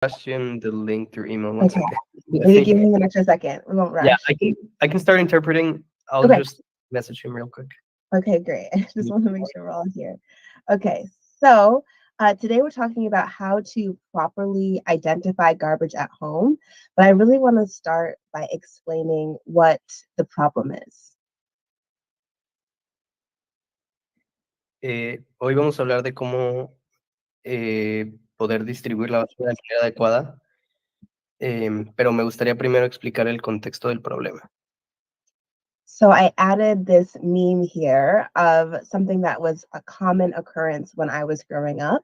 question the link through email. One Okay. second. Maybe give him an extra second. We won't Yeah, rush. I can start interpreting. I'll Okay. just message him real quick. Okay, great. I just want to make sure we're all here. Okay, so today we're talking about how to properly identify garbage at home, but I really want to start by explaining what the problem is. Hoy vamos a hablar de cómo poder distribuir la basura de manera adecuada, pero me gustaría primero explicar el contexto del problema. So I added this meme here of something that was a common occurrence when I was growing up.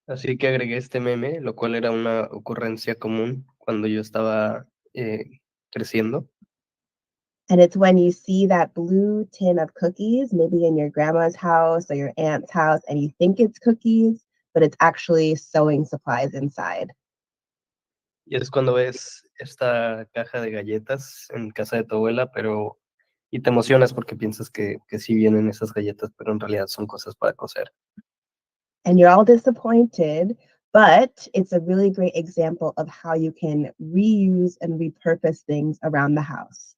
Así que agregué este meme, lo cual era una ocurrencia común cuando yo estaba creciendo. And it's when you see that blue tin of cookies, maybe in your grandma's house or your aunt's house, and you think it's cookies, but it's actually sewing supplies inside. Y es cuando ves esta caja de galletas en casa de tu abuela, y te emocionas porque piensas que sí vienen esas galletas, pero en realidad son cosas para coser. And you're all disappointed, but it's a really great example of how you can reuse and repurpose things around the house.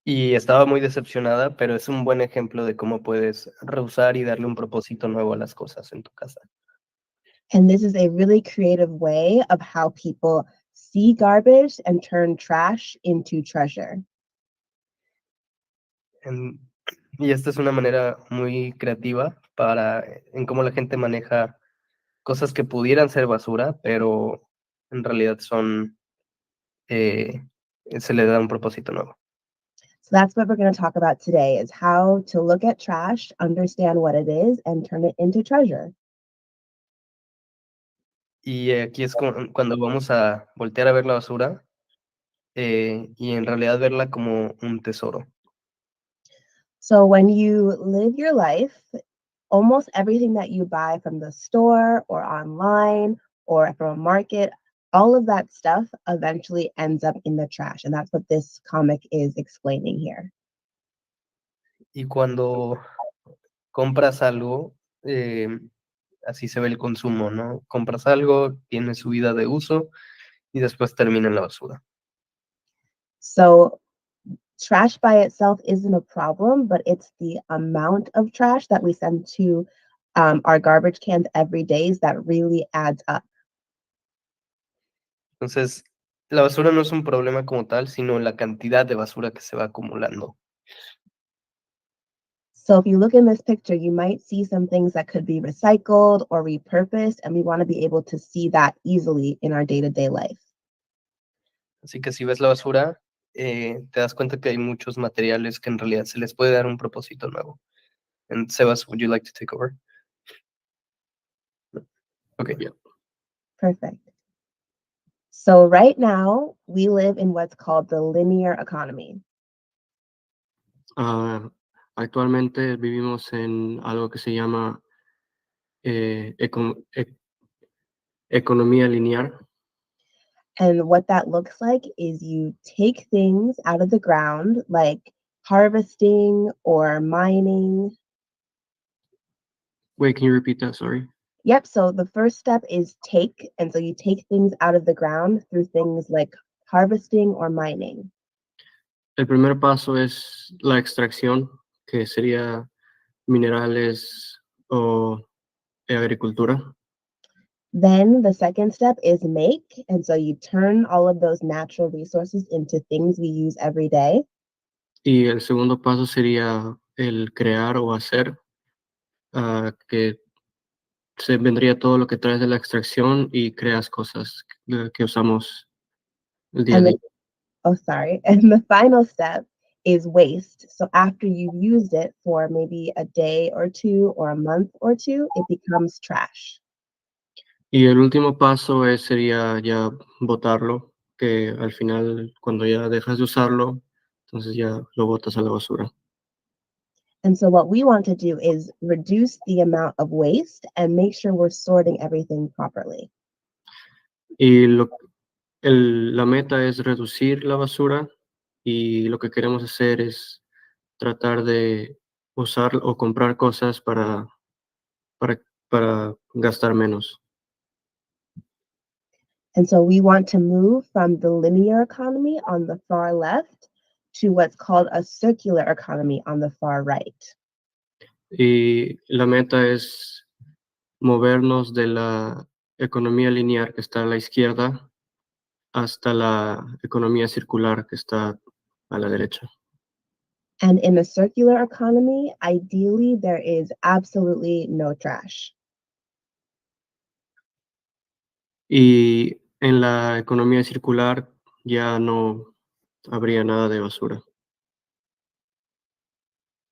Y estaba muy decepcionada, pero es un buen ejemplo de cómo puedes reusar y darle un propósito nuevo a las cosas en tu casa. And this is a really creative way of how people see garbage and turn trash into treasure. Y esta es una manera muy creativa en cómo la gente maneja cosas que pudieran ser basura, pero en realidad se le da un propósito nuevo. So that's what we're going to talk about today, is how to look at trash, understand what it is, and turn it into treasure. Y aquí es cuando vamos a voltear a ver la basura y en realidad verla como un tesoro. So when you live your life, almost everything that you buy from the store or online or from a market, all of that stuff eventually ends up in the trash. And that's what this comic is explaining here. Y cuando compras algo, así se ve el consumo, ¿no? Compras algo, tiene su vida de uso y después termina en la basura. So trash by itself isn't a problem, but it's the amount of trash that we send to our garbage cans every day that really adds up. Entonces, la basura no es un problema como tal, sino la cantidad de basura que se va acumulando. So if you look in this picture, you might see some things that could be recycled or repurposed, and we want to be able to see that easily in our day-to-day life. Así que si ves la basura, te das cuenta que hay muchos materiales que en realidad se les puede dar un propósito nuevo. And Sebas, would you like to take over? Okay, yeah. Perfect. So right now, we live in what's called the linear economy. Actualmente vivimos en algo que se llama economía lineal. And what that looks like is you take things out of the ground, like harvesting or mining. Wait, can you repeat that? Sorry. Yep. So the first step is take. And so you take things out of the ground through things like harvesting or mining. El primer paso es la extracción, que sería minerales o agricultura. Then the second step is make. And so you turn all of those natural resources into things we use every day. Y el segundo paso sería el crear o hacer, que se vendría todo lo que traes de la extracción y creas cosas que usamos el día a día. And the final step is waste. So after you've used it for maybe a day or two or a month or two, it becomes trash. Y el último paso sería ya botarlo, que al final cuando ya dejas de usarlo, entonces ya lo botas a la basura. And so what we want to do is reduce the amount of waste and make sure we're sorting everything properly. Y la meta es reducir la basura y lo que queremos hacer es tratar de usar o comprar cosas para para gastar menos. And so we want to move from the linear economy on the far left to what's called a circular economy on the far right. Y la meta es movernos de la economía lineal que está a la izquierda hasta la economía circular que está a la derecha. And in a circular economy, ideally, there is absolutely no trash. Y en la economía circular ya no habría nada de basura.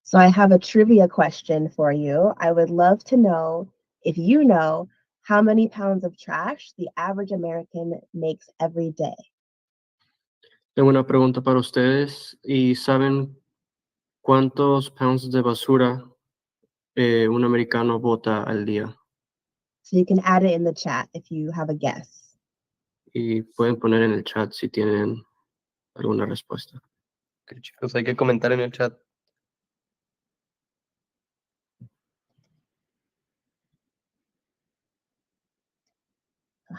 So I have a trivia question for you. I would love to know if you know how many pounds of trash the average American makes every day. Tengo una pregunta para ustedes. ¿Y saben cuántos pounds de basura un americano bota al día? So you can add it in the chat if you have a guess. Y pueden poner en el chat si tienen alguna respuesta. Ok, chicos, hay que comentar en el chat.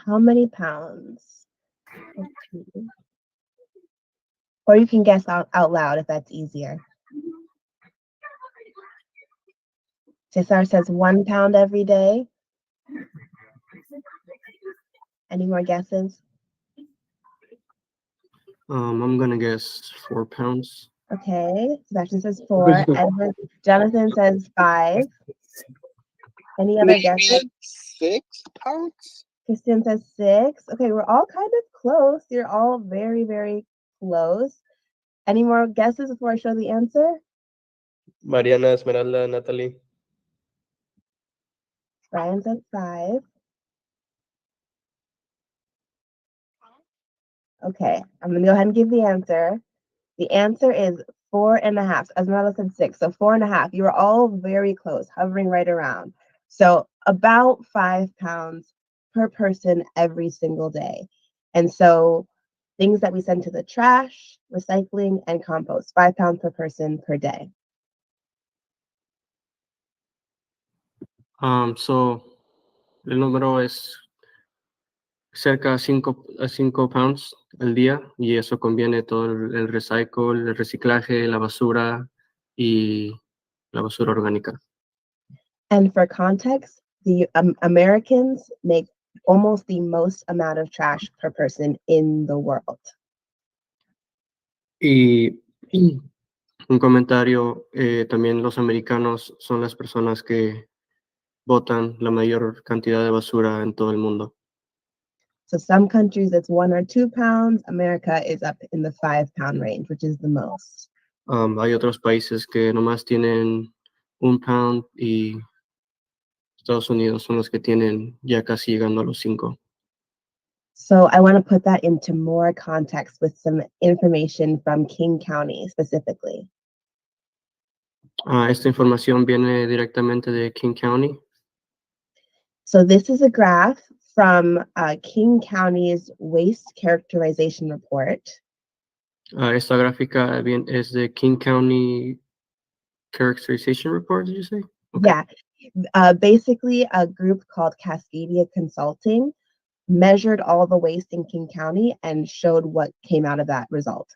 How many pounds? Okay. Or you can guess out loud if that's easier. Cesar says 1 pound every day. Any more guesses? I'm gonna guess 4 pounds. Okay, Sebastian says 4. Jonathan says 5. Any other guesses? 6 pounds? Christian says 6. Okay, we're all kind of close. You're all very, very close. Any more guesses before I show the answer? Mariana, Esmeralda, Natalie. Brian said 5. Okay, I'm gonna go ahead and give the answer. The answer is 4.5. Esmeralda said 6, so 4.5. You were all very close, hovering right around. So about 5 pounds per person every single day. And so things that we send to the trash, recycling, and compost, 5 pounds per person per day. So el número es cerca de 5 pounds al día y eso conviene todo el recycle, el reciclaje, la basura y la basura orgánica. And for context, the Americans make almost the most amount of trash per person in the world. Y un comentario, también los americanos son las personas que botan la mayor cantidad de basura en todo el mundo. So some countries it's 1 or 2 pounds. America is up in the 5 pound range, which is the most. Hay otros países que nomás tienen 1 pound y Estados Unidos son los que tienen ya casi llegando a los 5. So I want to put that into more context with some information from King County specifically. Esta información viene directamente de King County. So this is a graph from King County's Waste Characterization Report. Esta gráfica es de King County Characterization Report, did you say? Okay. Yeah. Basically, a group called Cascadia Consulting measured all the waste in King County and showed what came out of that result.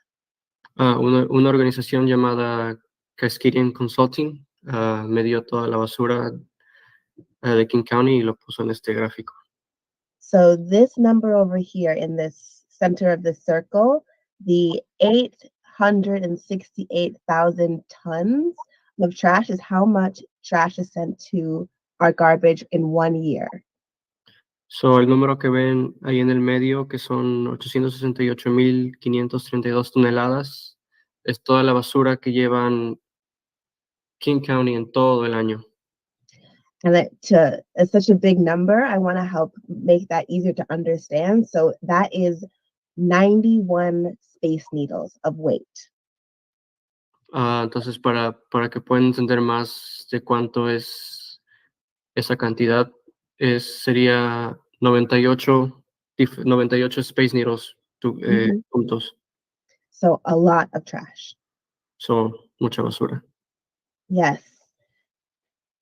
Una organización llamada Cascadian Consulting midió toda la basura de King County y lo puso en este gráfico. So this number over here in this center of the circle, the 868,000 tons of trash is how much trash is sent to our garbage in 1 year. So el número que ven ahí en el medio, que son 868,532 toneladas, es toda la basura que llevan King County en todo el año. And it's such a big number, I want to help make that easier to understand. So that is 91 Space Needles of weight. Entonces, para que puedan entender más de cuánto es esa cantidad, sería 98 Space Needles juntos. So a lot of trash. So, mucha basura. Yes.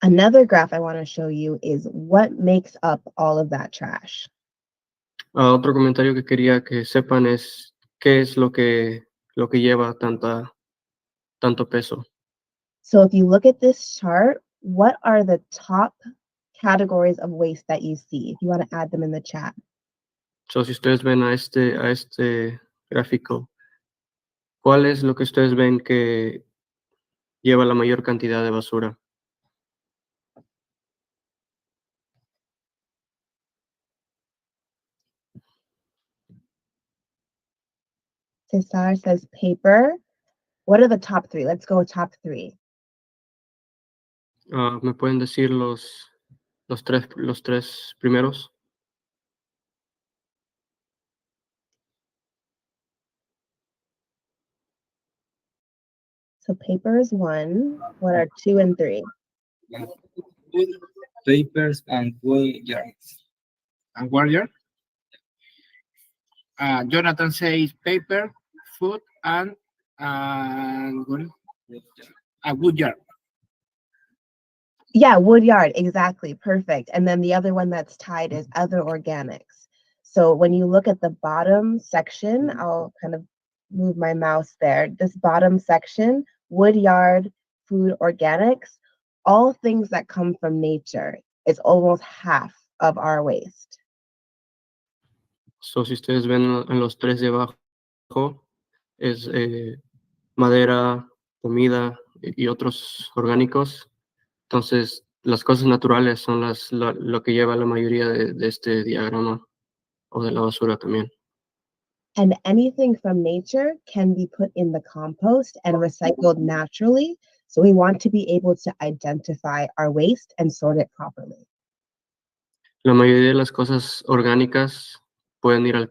Another graph I want to show you is what makes up all of that trash. Otro comentario que quería que sepan es qué es lo que lleva tanto peso. So if you look at this chart, what are the top categories of waste that you see? If you want to add them in the chat. So, si ustedes ven a este gráfico, ¿cuál es lo que ustedes ven que lleva la mayor cantidad de basura? Cesar says paper. What are the top three? Let's go top three. ¿Me pueden decir los tres primeros? So paper is one. What are 2 and 3? Papers and wires. And wire? Jonathan says paper, food, and a wood yard. Yeah, wood yard, exactly. Perfect. And then the other one that's tied is other organics. So when you look at the bottom section, I'll kind of move my mouse there. This bottom section, wood yard, food, organics, all things that come from nature is almost half of our waste. So, si ustedes ven en los tres de abajo, es madera, comida y otros orgánicos. Entonces, las cosas naturales son lo que lleva la mayoría de este diagrama o de la basura también. And anything from nature can be put in the compost and recycled naturally. So we want to be able to identify our waste and sort it properly. La mayoría de las cosas orgánicas pueden ir al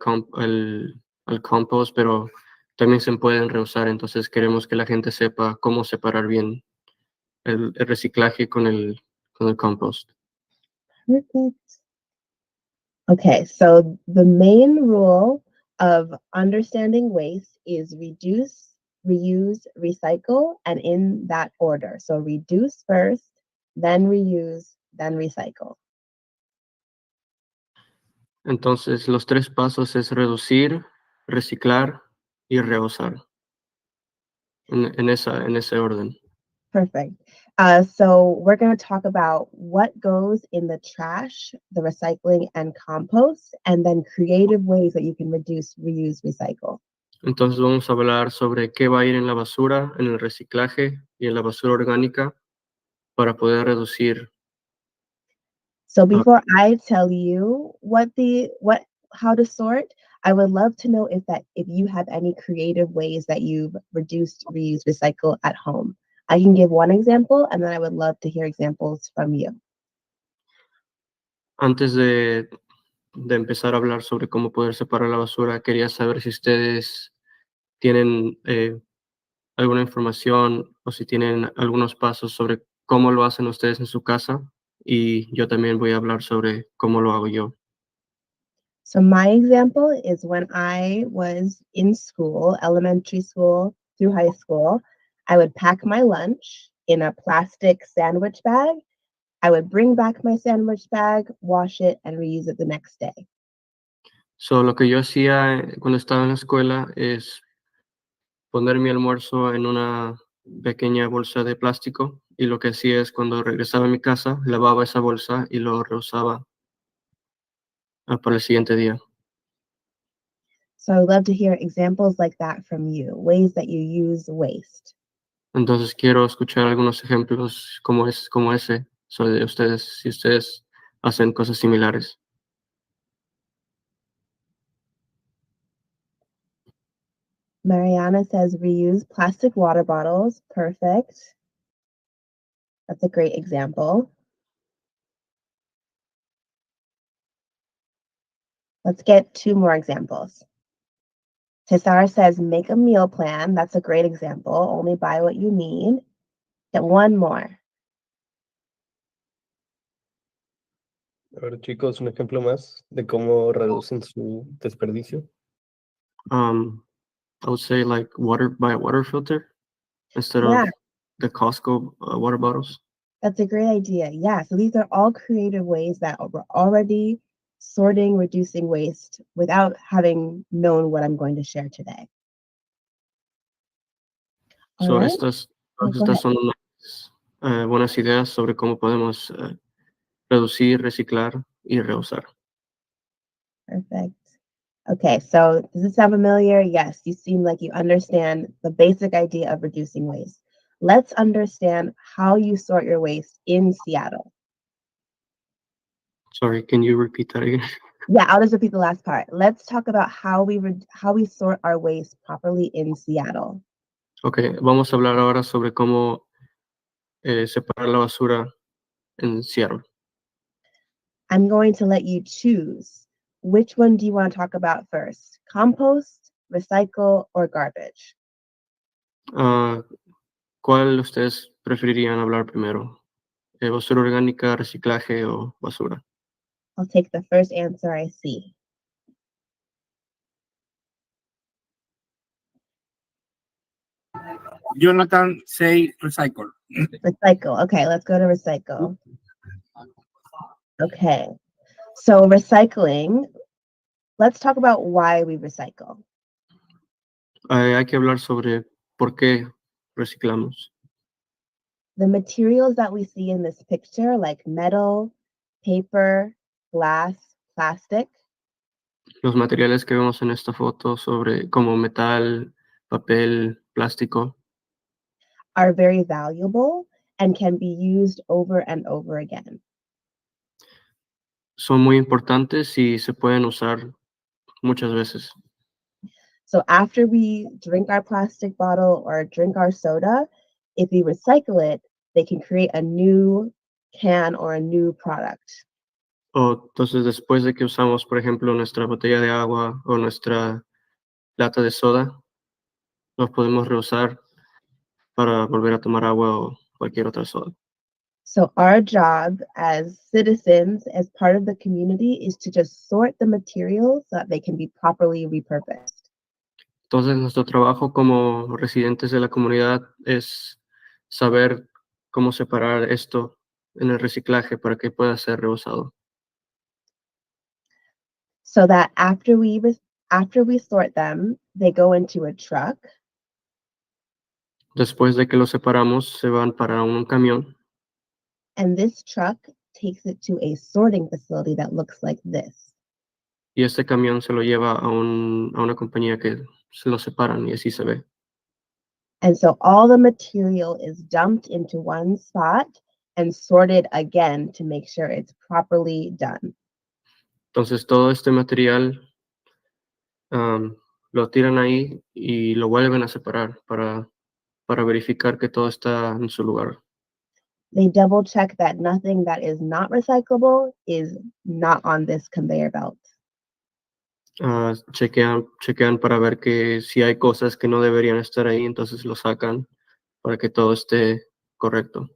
compost, pero también se pueden reusar. Entonces, queremos que la gente sepa cómo separar bien el reciclaje con el compost. Perfect. Okay, so the main rule of understanding waste is reduce, reuse, recycle, and in that order. So reduce first, then reuse, then recycle. Entonces, los tres pasos es reducir, reciclar y reusar. En ese orden. Perfect. So we're going to talk about what goes in the trash, the recycling and compost, and then creative ways that you can reduce, reuse, recycle. Entonces vamos a hablar sobre qué va a ir en la basura, en el reciclaje y en la basura orgánica para poder reducir. So before I tell you how to sort, I would love to know if you have any creative ways that you've reduced, reuse, recycle at home. I can give one example, and then I would love to hear examples from you. Antes de empezar a hablar sobre cómo poder separar la basura, quería saber si ustedes tienen alguna información o si tienen algunos pasos sobre cómo lo hacen ustedes en su casa, y yo también voy a hablar sobre cómo lo hago yo. So my example is when I was in school, elementary school through high school, I would pack my lunch in a plastic sandwich bag. I would bring back my sandwich bag, wash it, and reuse it the next day. So, lo que yo hacía cuando estaba en la escuela es poner mi almuerzo en una pequeña bolsa de plástico, y lo que hacía es cuando regresaba a mi casa, lavaba esa bolsa y lo reusaba para el siguiente día. So I would love to hear examples like that from you, ways that you use waste. Entonces quiero escuchar algunos ejemplos como ese, de ustedes, si ustedes hacen cosas similares. Mariana says reuse plastic water bottles. Perfect. That's a great example. Let's get 2 more examples. Cesar says make a meal plan. That's a great example. Only buy what you need. Get 1 more. A ver, chicos, un ejemplo más de cómo reducen su desperdicio. I would say buy a water filter instead of the Costco water bottles. That's a great idea. Yeah, so these are all creative ways that we're already sorting, reducing waste without having known what I'm going to share today. All So right. estas, Oh, todas go ahead. estas son unas buenas ideas sobre cómo podemos reducir, reciclar y reusar. Perfect. Okay, so does it sound familiar? Yes, you seem like you understand the basic idea of reducing waste. Let's understand how you sort your waste in Seattle. Sorry, can you repeat that again? Yeah, I'll just repeat the last part. Let's talk about how we sort our waste properly in Seattle. Ok, vamos a hablar ahora sobre cómo separar la basura en Seattle. I'm going to let you choose. Which one do you want to talk about first? Compost, recycle, or garbage? Ah, ¿cuál ustedes preferirían hablar primero? ¿Basura orgánica, reciclaje o basura? I'll take the first answer I see. Jonathan say recycle. Recycle. Okay, let's go to recycle. Okay, so recycling, let's talk about why we recycle. Hay que hablar sobre por qué reciclamos. The materials that we see in this picture, like metal, paper, glass, plastic, Los materiales que vemos en esta foto sobre como metal, papel, plástico, are very valuable and can be used over and over again. son muy importantes y se pueden usar muchas veces. So after we drink our plastic bottle or drink our soda, if we recycle it, they can create a new can or a new product. O entonces después de que usamos, por ejemplo, nuestra botella de agua o nuestra lata de soda, los podemos reusar para volver a tomar agua o cualquier otra soda. So our job as citizens, as part of the community, is to just sort the materials so that they can be properly repurposed. Entonces nuestro trabajo como residentes de la comunidad es saber cómo separar esto en el reciclaje para que pueda ser reusado. So that after we sort them, they go into a truck. Después de que los separamos, se van para un camión And this truck takes it to a sorting facility that looks like this. y este camión se lo lleva a una compañía que se lo separan y así se ve. And so all the material is dumped into one spot and sorted again to make sure it's properly done. Entonces todo este material lo tiran ahí y lo vuelven a separar para verificar que todo está en su lugar. They double check that nothing that is not recyclable is not on this conveyor belt. Chequean para ver que si hay cosas que no deberían estar ahí, entonces lo sacan para que todo esté correcto.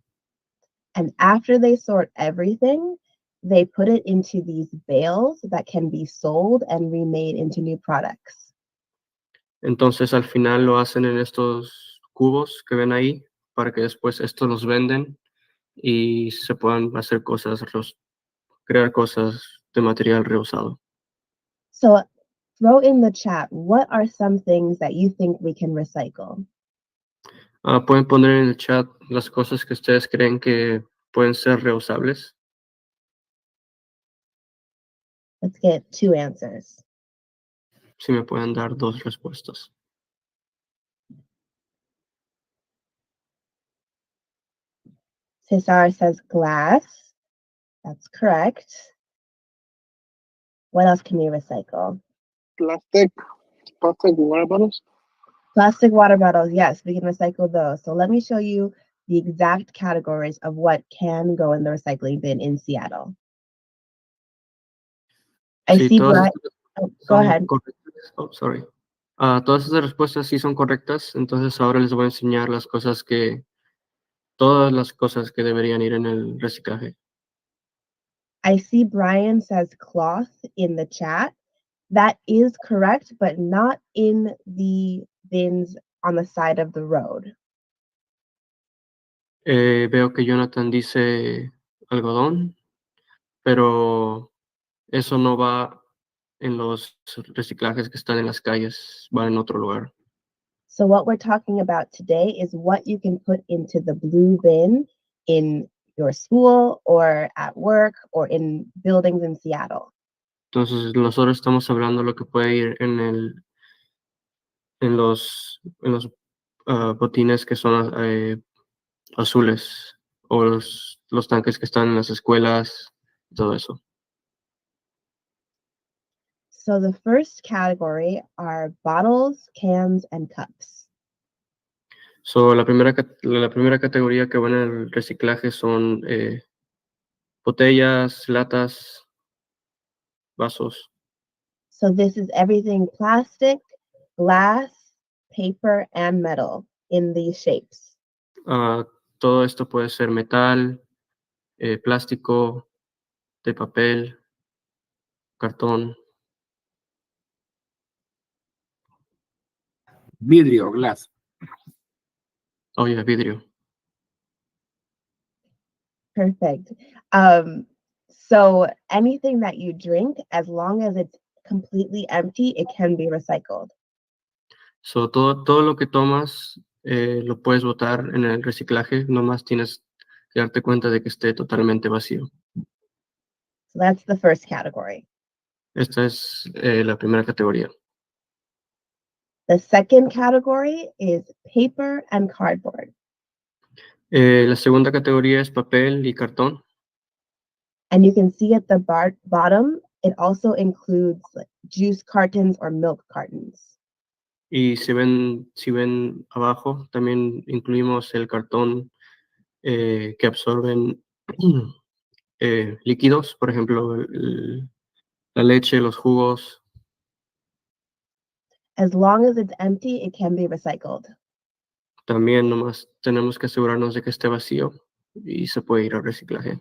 And after they sort everything, they put it into these bales that can be sold and remade into new products. Entonces al final lo hacen en estos cubos que ven ahí para que después estos los venden y se puedan hacer cosas, crear cosas de material reusado. So throw in the chat, what are some things that you think we can recycle? Pueden poner en el chat las cosas que ustedes creen que pueden ser reusables. Let's get 2 answers. Si me pueden dar 2 respuestas. Cesar says glass. That's correct. What else can we recycle? Plastic water bottles. Plastic water bottles. Yes, we can recycle those. So let me show you the exact categories of what can go in the recycling bin in Seattle. I Sí, see todas Brian. estas Oh, go son ahead. correctas. Oh, sorry. Todas estas respuestas sí son correctas, entonces ahora les voy a enseñar todas las cosas que deberían ir en el reciclaje. I see Brian says cloth in the chat. That is correct, but not in the bins on the side of the road. Veo que Jonathan dice algodón, pero eso no va en los reciclajes que están en las calles, va en otro lugar. So what we're talking about today is what you can put into the blue bin in your school or at work or in buildings in Seattle. Entonces, nosotros estamos hablando de lo que puede ir en los botines que son azules o los tanques que están en las escuelas, todo eso. So the first category are bottles, cans, and cups. So, la primera categoría que va en el reciclaje son botellas, latas, vasos. So this is everything plastic, glass, paper, and metal in these shapes. Todo esto puede ser metal, plástico, de papel, cartón. Vidrio, glass. Oh, yeah, vidrio. Perfect. So anything that you drink, as long as it's completely empty, it can be recycled. So, todo lo que tomas lo puedes botar en el reciclaje, nomás tienes que darte cuenta de que esté totalmente vacío. So that's the first category. Esta es la primera categoría. The second category is paper and cardboard. La segunda categoría es papel y cartón. And you can see at the bottom, it also includes like juice cartons or milk cartons. Y si ven abajo, también incluimos el cartón que absorben líquidos, por ejemplo, la leche, los jugos. As long as it's empty, it can be recycled. También nomás tenemos que asegurarnos de que esté vacío y se puede ir al reciclaje.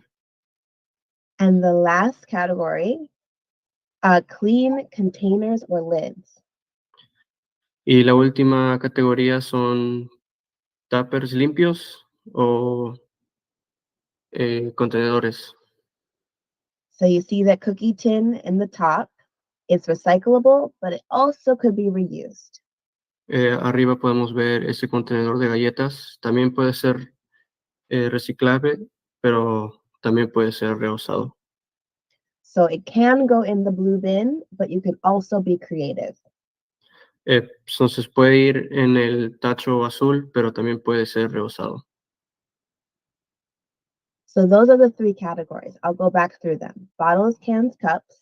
And the last category, clean containers or lids. Y la última categoría son tuppers limpios o contenedores. So you see that cookie tin in the top, it's recyclable, but it also could be reused. Arriba podemos ver ese contenedor de galletas. También puede ser reciclable, pero también puede ser reusado. So it can go in the blue bin, but you can also be creative. Entonces puede ir en el tacho azul, pero también puede ser reusado. So those are the three categories. I'll go back through them. Bottles, cans, cups,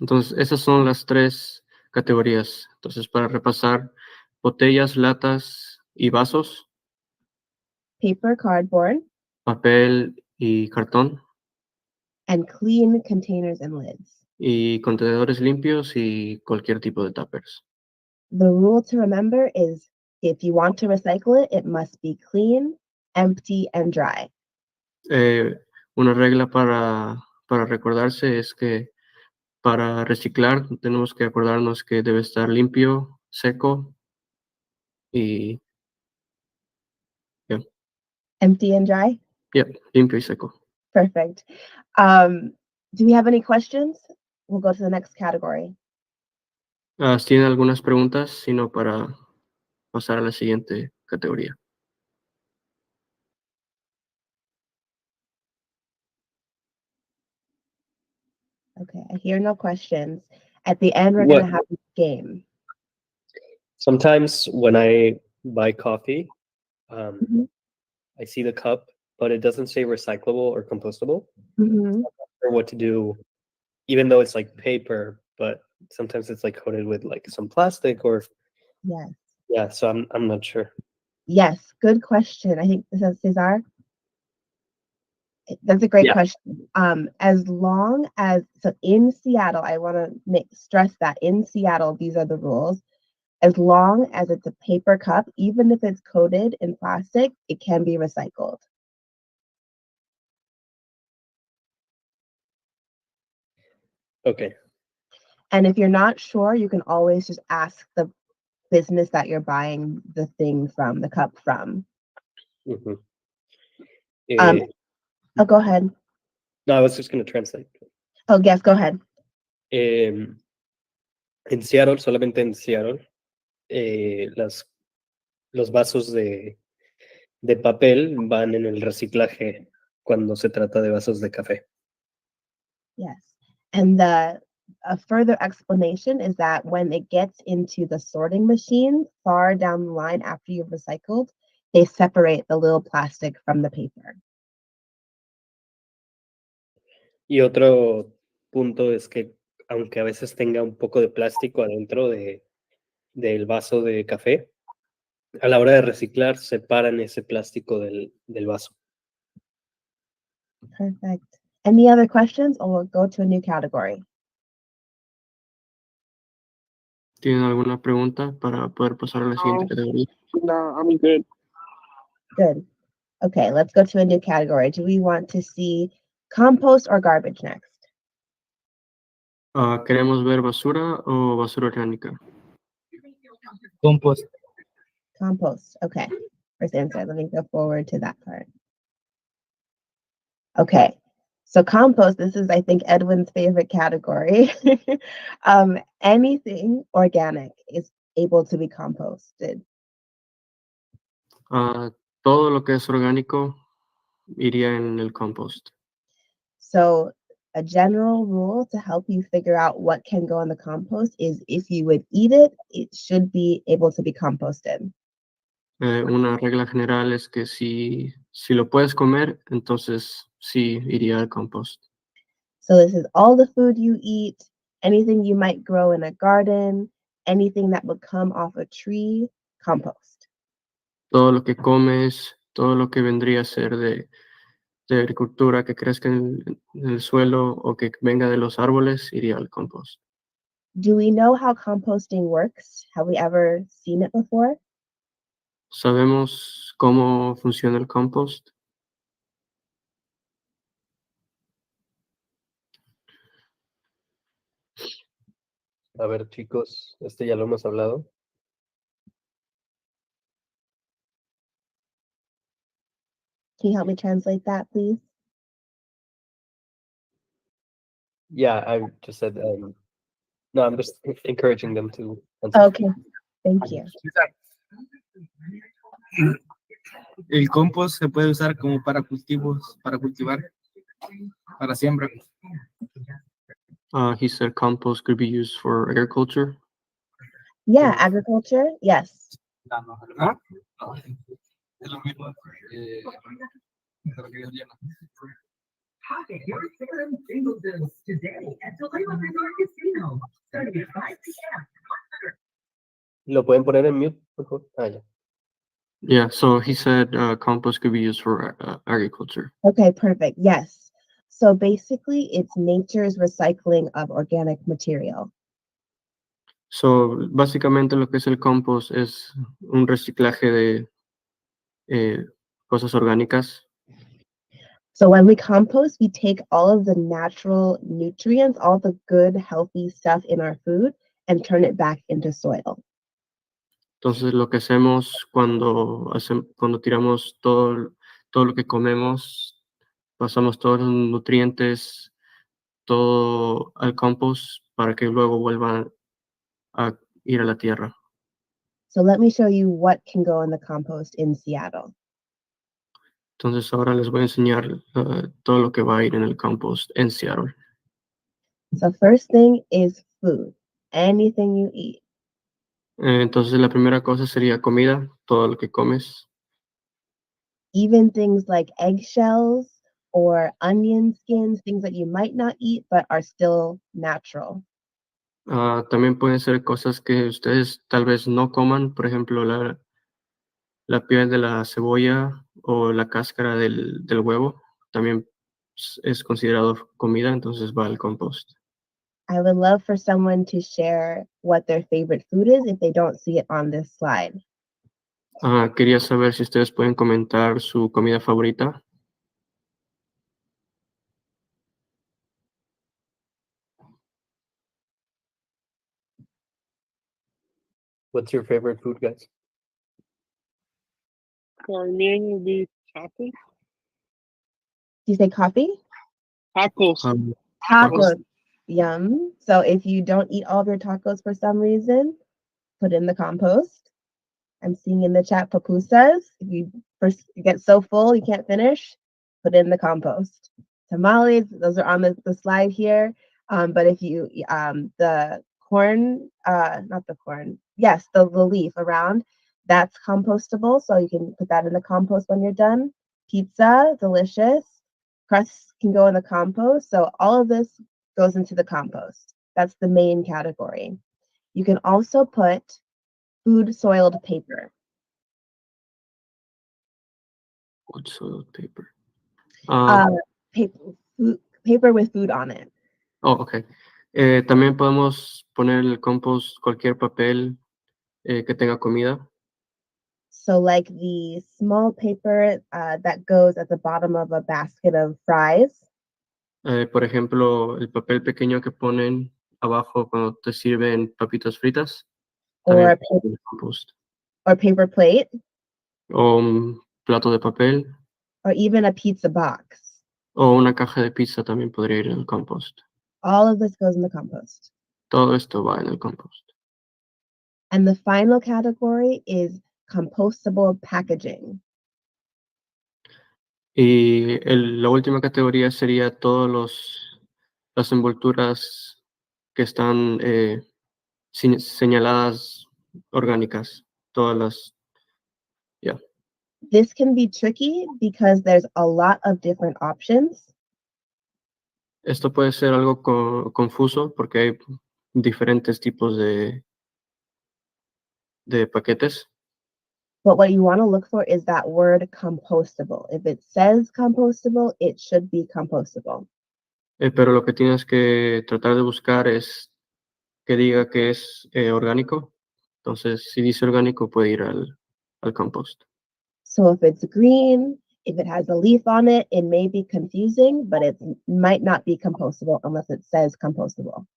Entonces, esas son las tres categorías. Entonces, para repasar, botellas, latas y vasos, paper, cardboard, papel y cartón, and clean containers and lids. y contenedores limpios y cualquier tipo de tuppers. The rule to remember is if you want to recycle it, it must be clean, empty, and dry. Una regla para recordarse es que para reciclar tenemos que acordarnos que debe estar limpio, seco y Empty and dry? limpio y seco. Perfect. Do we have any questions? We'll go to the next category. Si tienen algunas preguntas, sino para pasar a la siguiente categoría. Okay, I hear no questions. At the end, we're What- going to have a game. Sometimes when I buy coffee, Mhm. I see the cup, but it doesn't say recyclable or compostable. Mhm. Or what to do, even though it's like paper, but sometimes it's like coated with like some plastic or Yes. yeah. So I'm not sure. Yes, good question. I think this is Cesar. That's a great Yeah. question. As long as so in Seattle, I want to stress that in Seattle, these are the rules. As long as it's a paper cup, even if it's coated in plastic, it can be recycled. Okay. And if you're not sure, you can always just ask the business that you're buying the thing from, the cup from. Mhm. Oh, go ahead. No, I was just going to translate. Oh, yes, go ahead. En Seattle, solamente en Seattle, los vasos de papel van en el reciclaje cuando se trata de vasos de café. Yes. And a further explanation is that when it gets into the sorting machine far down the line after you've recycled, they separate the little plastic from the paper. Y otro punto es que aunque a veces tenga un poco de plástico adentro del vaso de café, a la hora de reciclar separan ese plástico del vaso. Perfect. Any other questions, or we'll go to a new category? ¿Tienen alguna pregunta para poder pasar a la siguiente categoría? No, I'm good. Good. Okay, let's go to a new category. Do we want to see compost or garbage next? ¿Queremos ver basura o basura orgánica? Compost. Compost. Okay. First answer. Let me go forward to that part. Okay. So compost, this is, I think, Edwin's favorite category. Anything organic is able to be composted. Todo lo que es orgánico iría en el compost. So a general rule to help you figure out what can go in the compost is if you would eat it, it should be able to be composted. Una regla general es que si lo puedes comer, entonces sí iría al compost. So this is all the food you eat, anything you might grow in a garden, anything that would come off a tree, compost. Todo lo que comes, todo lo que vendría a ser de agricultura que crezca en el suelo o que venga de los árboles, iría al compost. Do we know how composting works? Have we ever seen it before? ¿Sabemos cómo funciona el compost? A ver, chicos, ya lo hemos hablado. Can you help me translate that, please? Yeah, I just said, no, I'm just encouraging them to answer. Okay, thank you. El compost se puede usar como para cultivos, para cultivar, para siembra. He said compost could be used for agriculture. Yeah, agriculture, yes. ¿Ah? Es lo mismo. Hi, here's Karen Singleton today at Delayma Resort Casino, starting at 5 p.m. ¿Lo pueden poner en mute, por favor? Ya. Yeah, so he said compost could be used for agriculture. Okay, perfect. Yes. So basically, it's nature's recycling of organic material. So, básicamente lo que es el compost es un reciclaje de cosas orgánicas. So when we compost, we take all of the natural nutrients, all the good, healthy stuff in our food, and turn it back into soil. Entonces, lo que hacemos cuando tiramos todo lo que comemos, pasamos todos los nutrientes, todo al compost para que luego vuelvan a ir a la tierra. So let me show you what can go in the compost in Seattle. Entonces, ahora les voy a enseñar todo lo que va a ir en el compost en Seattle. So first thing is food, anything you eat. Entonces, la primera cosa sería comida, todo lo que comes. Even things like eggshells or onion skins, things that you might not eat but are still natural. También pueden ser cosas que ustedes tal vez no coman, por ejemplo, la piel de la cebolla o la cáscara del huevo, también es considerado comida, entonces va al compost. I would love for someone to share what their favorite food is if they don't see it on this slide. Quería saber si ustedes pueden comentar su comida favorita. What's your favorite food, guys? For me, it would be chocolate. Do you say coffee? Tacos. Tacos. Yum. So if you don't eat all of your tacos for some reason, put in the compost. I'm seeing in the chat, pupusas. If you first get so full you can't finish, put in the compost. Tamales, those are on the slide here. But if you, the corn, not the corn, yes, the leaf around, that's compostable. So you can put that in the compost when you're done. Pizza, delicious. Crusts can go in the compost. So all of this goes into the compost. That's the main category. You can also put food soiled paper. Food soiled paper. Paper with food on it. Oh, ok. También podemos poner en el compost cualquier papel que tenga comida. So like the small paper that goes at the bottom of a basket of fries. Por ejemplo, el papel pequeño que ponen abajo cuando te sirven papitas fritas. Or a, en el compost. or paper plate. O un plato de papel. Or even a pizza box. O una caja de pizza también podría ir en el compost. All of this goes in the compost. Todo esto va en el compost. And the final category is compostable packaging. Y la última categoría sería todas las envolturas que están señaladas orgánicas. Todas las, yeah. This can be tricky because there's a lot of different options. Esto puede ser algo confuso porque hay diferentes tipos de paquetes. But what you want to look for is that word compostable. If it says compostable, it should be compostable. Pero lo que tienes que tratar de buscar es que diga que es orgánico. Entonces, si dice orgánico, puede ir al compost. So if it's green, if it has a leaf on it, it may be confusing, but it might not be compostable unless it says compostable.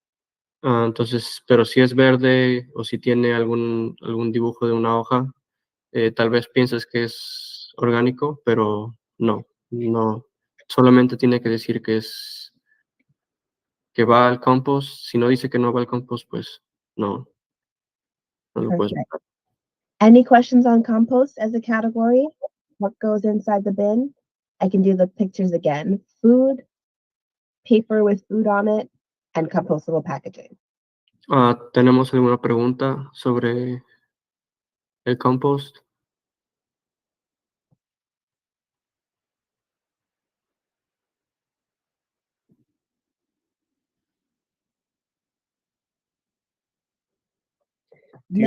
Entonces, pero si es verde o si tiene algún dibujo de una hoja, tal vez pienses que es orgánico, pero no. Solamente tiene que decir que va al compost. Si no dice que no va al compost, pues no lo puedes buscar. Any questions on compost as a category? What goes inside the bin? I can do the pictures again. Food, paper with food on it, and compostable packaging. ¿Tenemos alguna pregunta sobre el compost? Do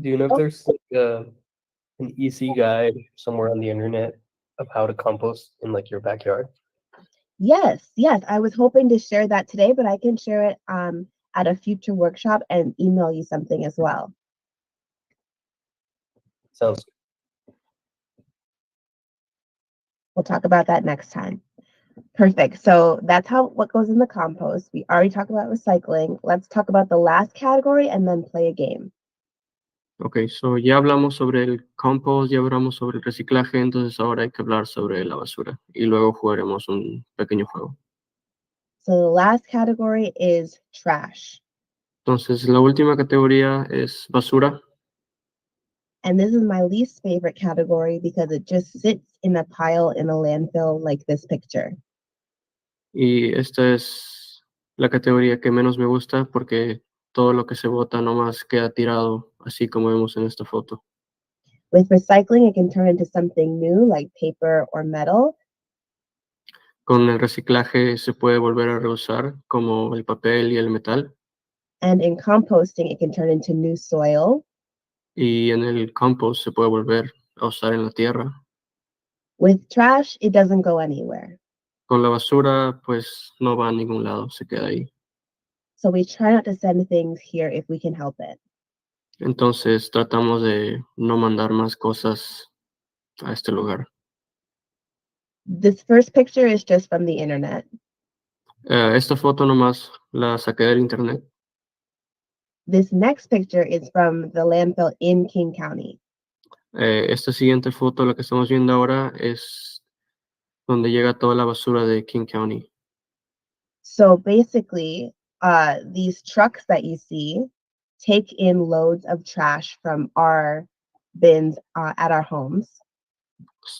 you know if there's like an easy guide somewhere on the internet of how to compost in like your backyard? Yes. I was hoping to share that today, but I can share it at a future workshop and email you something as well. Sounds good. We'll talk about that next time. Perfect. So that's what goes in the compost. We already talked about recycling. Let's talk about the last category and then play a game. Ok, so ya hablamos sobre el compost, ya hablamos sobre el reciclaje, entonces ahora hay que hablar sobre la basura y luego jugaremos un pequeño juego. So the last category is trash. Entonces la última categoría es basura. And this is my least favorite category because it just sits in a pile in a landfill like this picture. Y esta es la categoría que menos me gusta porque todo lo que se bota nomás queda tirado, así como vemos en esta foto. With recycling, it can turn into something new like paper or metal. Con el reciclaje se puede volver a reusar como el papel y el metal. And in composting, it can turn into new soil. Y en el compost se puede volver a usar en la tierra. With trash, it doesn't go anywhere. Con la basura, pues no va a ningún lado, se queda ahí. So we try not to send things here if we can help it. Entonces tratamos de no mandar más cosas a este lugar. This first picture is just from the internet. Esta foto nomás la saqué del internet. This next picture is from the landfill in King County. Esta siguiente foto, la que estamos viendo ahora, es donde llega toda la basura de King County. So basically, these trucks that you see take in loads of trash from our bins at our homes.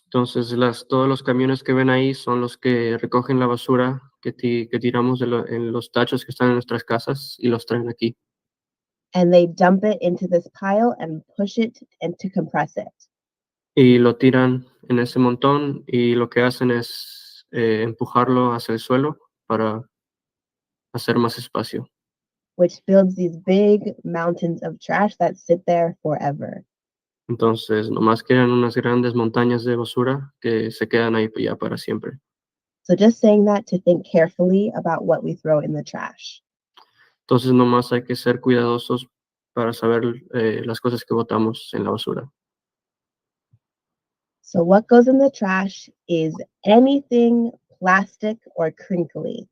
Entonces, todos los camiones que ven ahí son los que recogen la basura que tiramos en los tachos que están en nuestras casas y los traen aquí. And they dump it into this pile and push it and to compress it. Y lo tiran en ese montón y lo que hacen es empujarlo hacia el suelo para hacer más espacio. Which builds these big mountains of trash that sit there forever. Entonces, nomás quedan unas grandes montañas de basura que se quedan ahí ya para siempre. So just saying that to think carefully about what we throw in the trash. Entonces, nomás hay que ser cuidadosos para saber las cosas que botamos en la basura. So what goes in the trash is anything plastic or crinkly.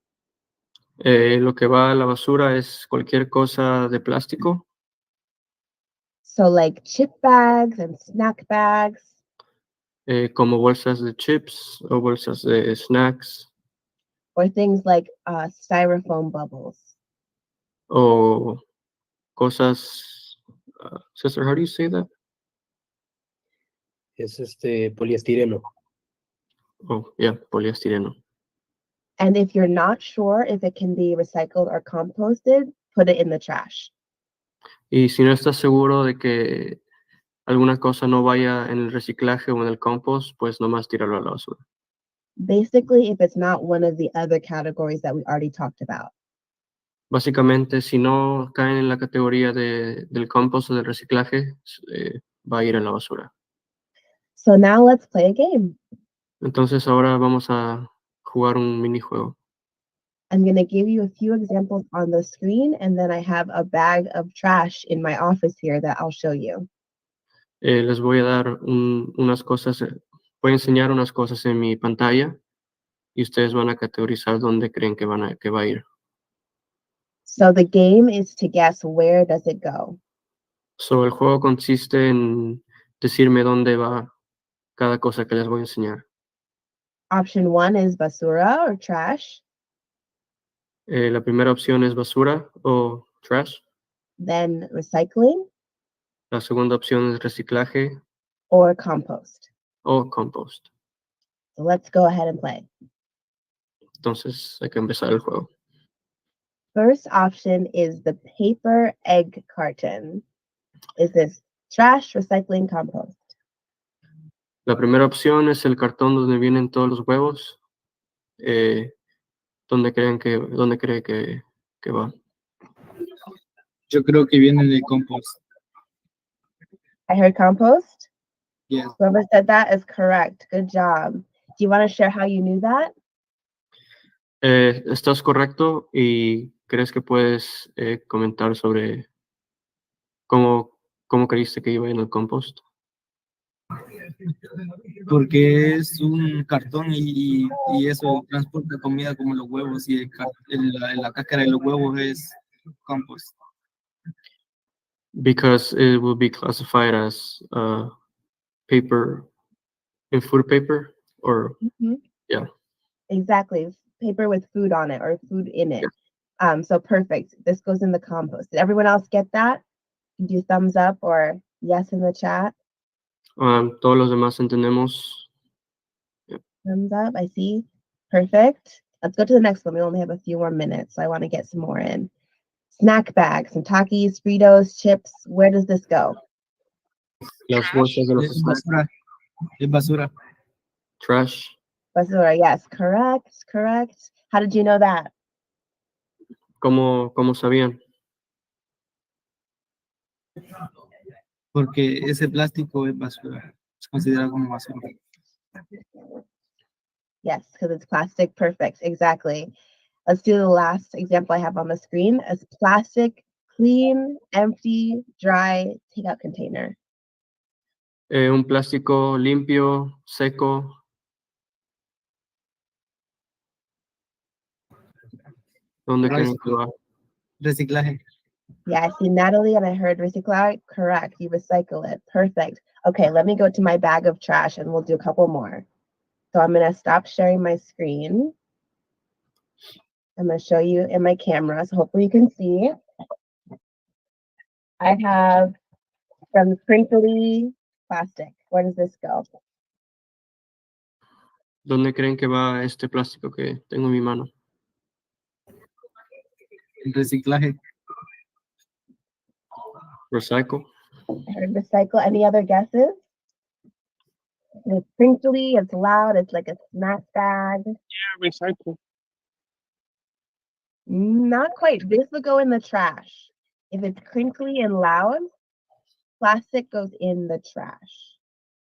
Lo que va a la basura es cualquier cosa de plástico, So like chip bags and snack bags, como bolsas de chips o bolsas de snacks or things like styrofoam bubbles. o cosas. Sister, how do you say that? Es poliestireno. Oh, yeah, poliestireno. And if you're not sure if it can be recycled or composted, put it in the trash. Y si no estás seguro de que alguna cosa no vaya en el reciclaje o en el compost, pues nomás tíralo a la basura. Basically, if it's not one of the other categories that we already talked about. Básicamente, si no caen en la categoría del compost o del reciclaje, va a ir a la basura. So now let's play a game. Entonces ahora vamos a jugar un minijuego. I'm going to give you a few examples on the screen, and then I have a bag of trash in my office here that I'll show you. Les voy a dar unas cosas, voy a enseñar unas cosas en mi pantalla y ustedes van a categorizar dónde creen que va a ir. So the game is to guess where does it go. So, el juego consiste en decirme dónde va cada cosa que les voy a enseñar. Option 1 is basura or trash. La primera opción es basura o trash. Then recycling La segunda opción es reciclaje or compost. o compost. So let's go ahead and play. Entonces hay que empezar el juego. First option is the paper egg carton. Is this trash, recycling, compost? La primera opción es el cartón donde vienen todos los huevos. ¿Dónde cree que va? Yo creo que viene del compost. I heard compost. Yes. Whoever said that is correct. Good job. Do you want to share how you knew that? Estás correcto y crees que puedes comentar sobre cómo creíste que iba en el compost. Porque es un cartón y eso transporta comida como los huevos y la cáscara de los huevos es compost. Because it will be classified as paper, in food paper, or yeah. Exactly. Paper with food on it or food in it. So perfect. This goes in the compost. Did everyone else get that? Do thumbs up or yes in the chat. Todos los demás entendemos. Thumbs up. I see. Perfect. Let's go to the next one. We only have a few more minutes, so I want to get some more in. Snack bags, some Takis, Fritos, chips. Where does this go? Las bolsas de los Es basura. Es basura. trash. Basura. Yes, correct. Correct. How did you know that? ¿Cómo sabían? Porque ese plástico es basura. Es considerado como basura. Yes, because it's plastic. Perfect. Exactly. Let's do the last example I have on the screen. As plastic, clean, empty, dry, takeout container. Un plástico limpio, seco. ¿Dónde creen que va? Reciclaje. Yeah, I see Natalie and I heard reciclar. Correct. You recycle it. Perfect. Okay, let me go to my bag of trash and we'll do a couple more. So I'm going to stop sharing my screen. I'm going to show you in my camera, so hopefully you can see. I have some crinkly plastic. Where does this go? ¿Dónde creen que va este plástico que tengo en mi mano? El reciclaje. Recycle. I heard recycle. Any other guesses? It's crinkly, it's loud, it's like a snack bag. Yeah, recycle. Not quite. This would go in the trash. If it's crinkly and loud, plastic goes in the trash.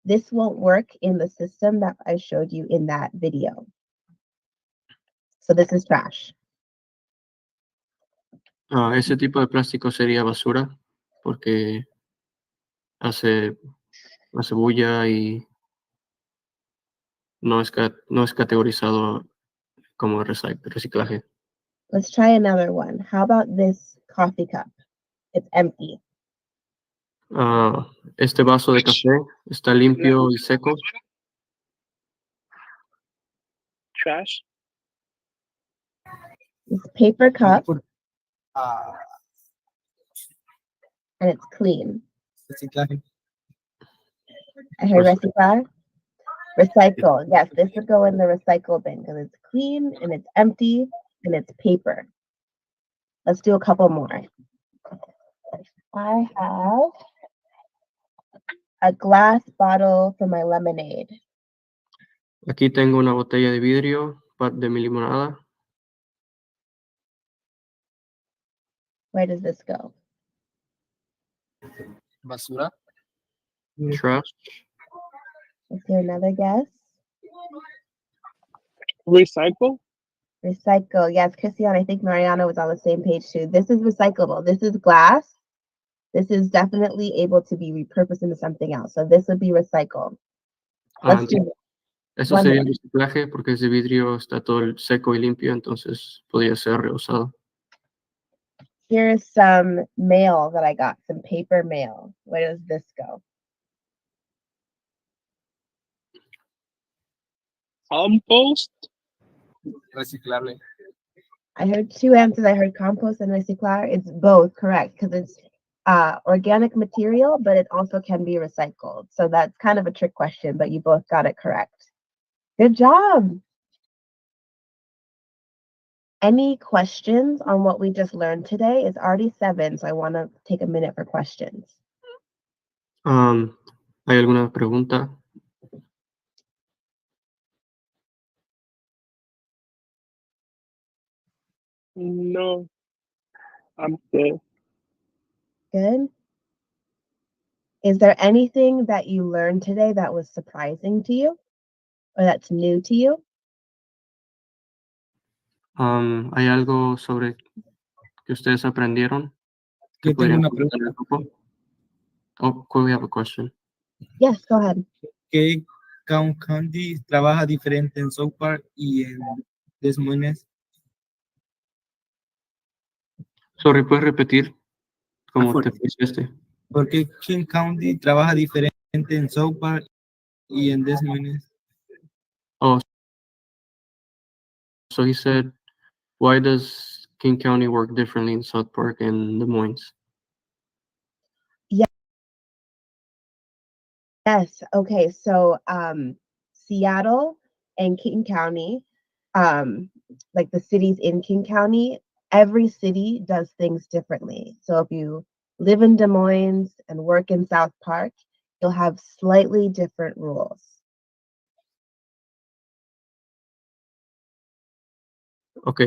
This won't work in the system that I showed you in that video. So this is trash. Ese tipo de plástico sería basura porque hace bulla y no es categorizado como reciclaje. Let's try another one. How about this coffee cup? It's empty. Este vaso de café está limpio y seco. Trash. This paper cup, Ah, and it's clean. reciclaje. I heard reciclar. Recycle. Yes, this would go in the recycle bin because it's clean and it's empty and it's paper. Let's do a couple more. I have a glass bottle for my lemonade. Aquí tengo una botella de vidrio de mi limonada. Where does this go? Basura. Trash. Let's do another guess. Recycle. Recycle. Yes, Christian, I think Mariana was on the same page too. This is recyclable. This is glass. This is definitely able to be repurposed into something else. So this would be recycled. Let's do Eso one sería more. reciclaje porque ese vidrio está todo seco y limpio, entonces podría ser reusado. Here's some mail that I got, some paper mail. Where does this go? Compost. Reciclable. I heard two answers. I heard compost and recyclar. It's both correct because it's organic material, but it also can be recycled. So that's kind of a trick question, but you both got it correct. Good job. Any questions on what we just learned today? It's already 7, so I want to take a minute for questions. ¿Hay alguna pregunta? No. I'm good. Good. Is there anything that you learned today that was surprising to you or that's new to you? ¿Hay algo sobre que ustedes aprendieron? Yo tengo una preguntar pregunta. al grupo? Oh, could we have a question? Yes, go ahead. ¿Qué county trabaja diferente en South Park y en Des Moines? Sorry, ¿puedes repetir cómo Afuera. te pusiste? ¿Por qué King County trabaja diferente en South Park y en Des Moines? Oh, so he said, why does King County work differently in South Park and Des Moines? Yes. Okay. So Seattle and King County, like the cities in King County, every city does things differently. So if you live in Des Moines and work in South Park, you'll have slightly different rules. Ok,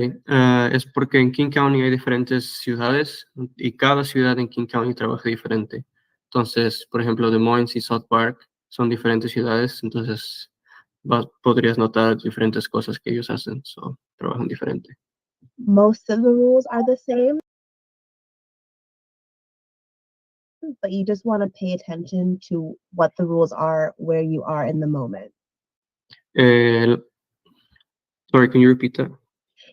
es porque en King County hay diferentes ciudades y cada ciudad en King County trabaja diferente. Entonces, por ejemplo, Des Moines y South Park son diferentes ciudades, entonces podrías notar diferentes cosas que ellos hacen, so, trabajan diferente. Most of the rules are the same, but you just want to pay attention to what the rules are where you are in the moment. Sorry, can you repeat that?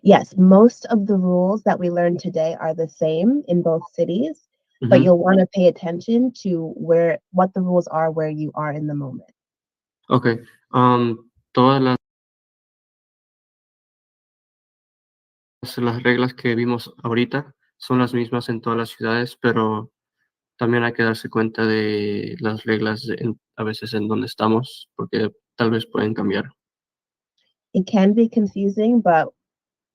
Yes, most of the rules that we learned today are the same in both cities, but you'll want to pay attention to what the rules are where you are in the moment. Okay, todas las Las reglas que vimos ahorita son las mismas en todas las ciudades, pero también hay que darse cuenta de las reglas a veces en donde estamos, porque tal vez pueden cambiar. It can be confusing, but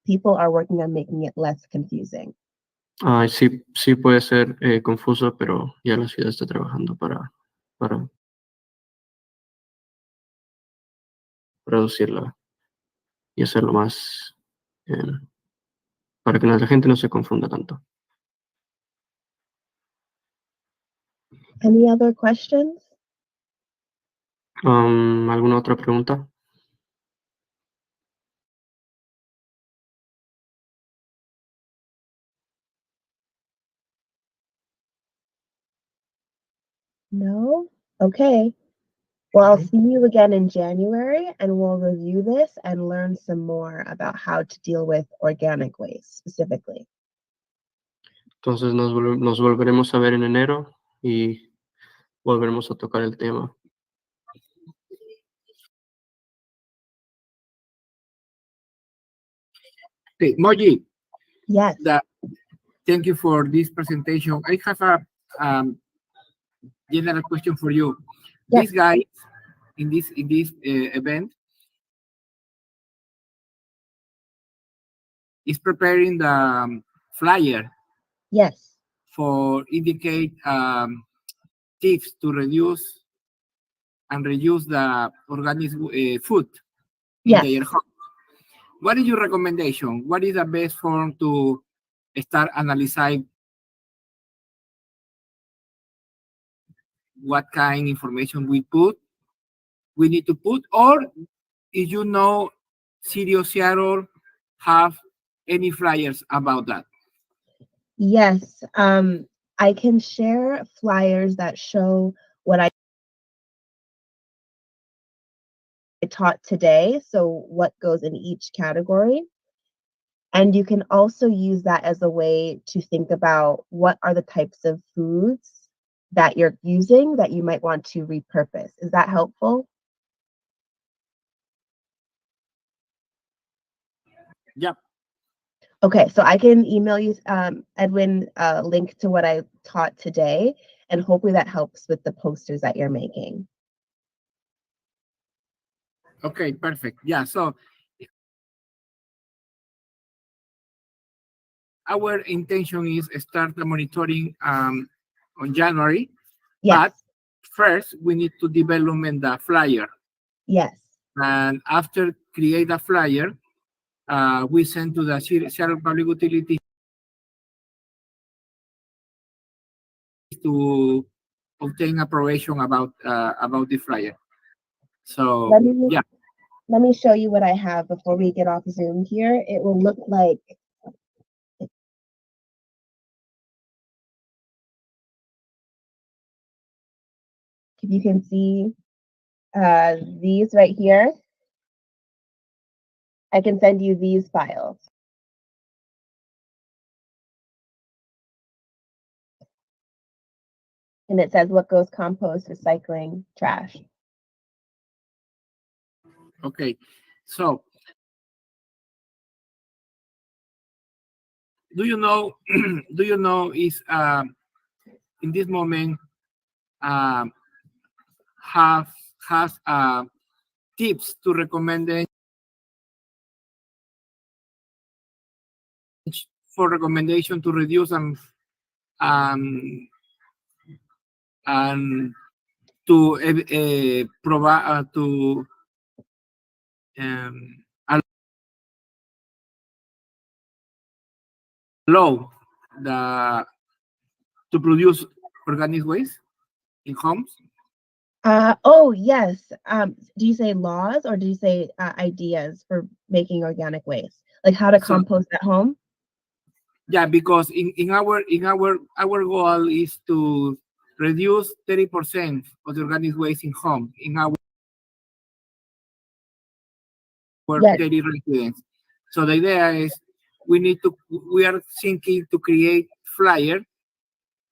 people are working on making it less confusing. Sí puede ser confuso, pero ya la ciudad está trabajando para reducirla y hacerlo más, para que la gente no se confunda tanto. Any other questions? ¿Alguna otra pregunta? No? Okay. Well, I'll see you again in January and we'll review this and learn some more about how to deal with organic waste specifically. Entonces nos volveremos a ver en enero y volveremos a tocar el tema. Okay, Moji, Yes. thank you for this presentation. I have a general question for you. Yes. This guy in this event is preparing the flyer Yes. for indicate tips to reduce and reuse the organic food in Yes. their home. What is your recommendation? What is the best form to start analyzing what kind of information we need to put, or if you know City of Seattle have any flyers about that? Yes. I can share flyers that show what I taught today. So what goes in each category. And you can also use that as a way to think about what are the types of foods that you're using that you might want to repurpose. Is that helpful? Yep. Okay, so I can email you, Edwin, a link to what I taught today, and hopefully that helps with the posters that you're making. Okay, perfect. Yeah, so our intention is start the monitoring on January, Yes. but first we need to develop the flyer. Yes. And after create a flyer, we send to the Seattle Public Utilities to obtain approbation about the flyer. So yeah. Let me show you what I have before we get off Zoom here. It will look like if you can see these right here. I can send you these files. And it says what goes compost, recycling, trash. Okay, so do you know is in this moment has tips to recommend for recommendation to reduce and to provide to allow to produce organic waste in homes? Oh, yes. Do you say laws or do you say ideas for making organic waste? Like how to compost at home? Yeah, because in our goal is to reduce 30% of the organic waste in home in our Yes. 30 residents. So the idea is we are thinking to create flyer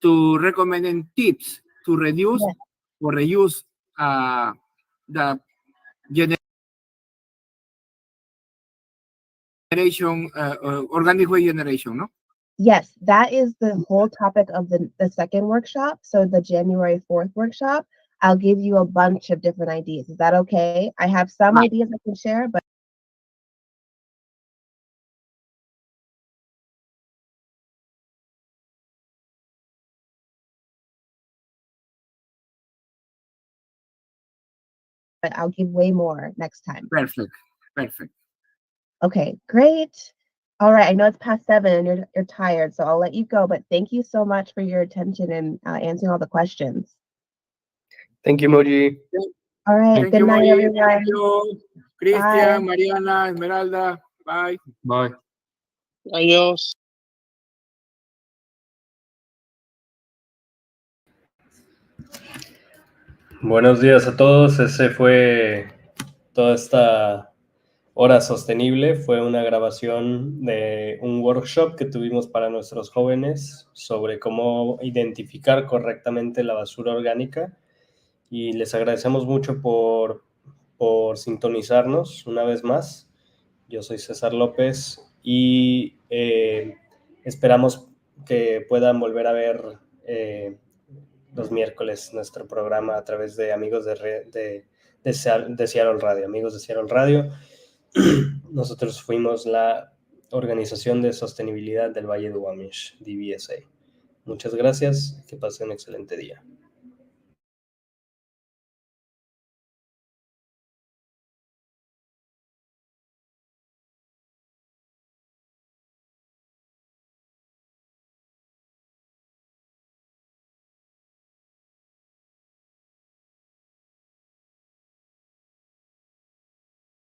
to recommend tips to reduce or reuse the generation, organic waste generation, no? Yes, that is the whole topic of the second workshop. So the January 4th workshop, I'll give you a bunch of different ideas. Is that okay? I have some ideas I can share, but I'll give way more next time. Perfect, perfect. Okay, great. All right, I know it's past 7 and you're tired, so I'll let you go, but thank you so much for your attention and answering all the questions. Thank you, Moji. All right, Thank good you, night, Moji. everyone. Thank you, Bye. Christian, Mariana, Esmeralda. Bye. Bye. Adiós. Buenos días a todos. Ese fue toda esta Hora Sostenible. Fue una grabación de un workshop que tuvimos para nuestros jóvenes sobre cómo identificar correctamente la basura orgánica. Y les agradecemos mucho por sintonizarnos una vez más. Yo soy César López y esperamos que puedan volver a ver los miércoles nuestro programa a través de amigos de Seattle Radio, amigos de Seattle Radio. Nosotros fuimos la Organización de Sostenibilidad del Valle de Uamesh, DVSA. Muchas gracias, que pasen un excelente día.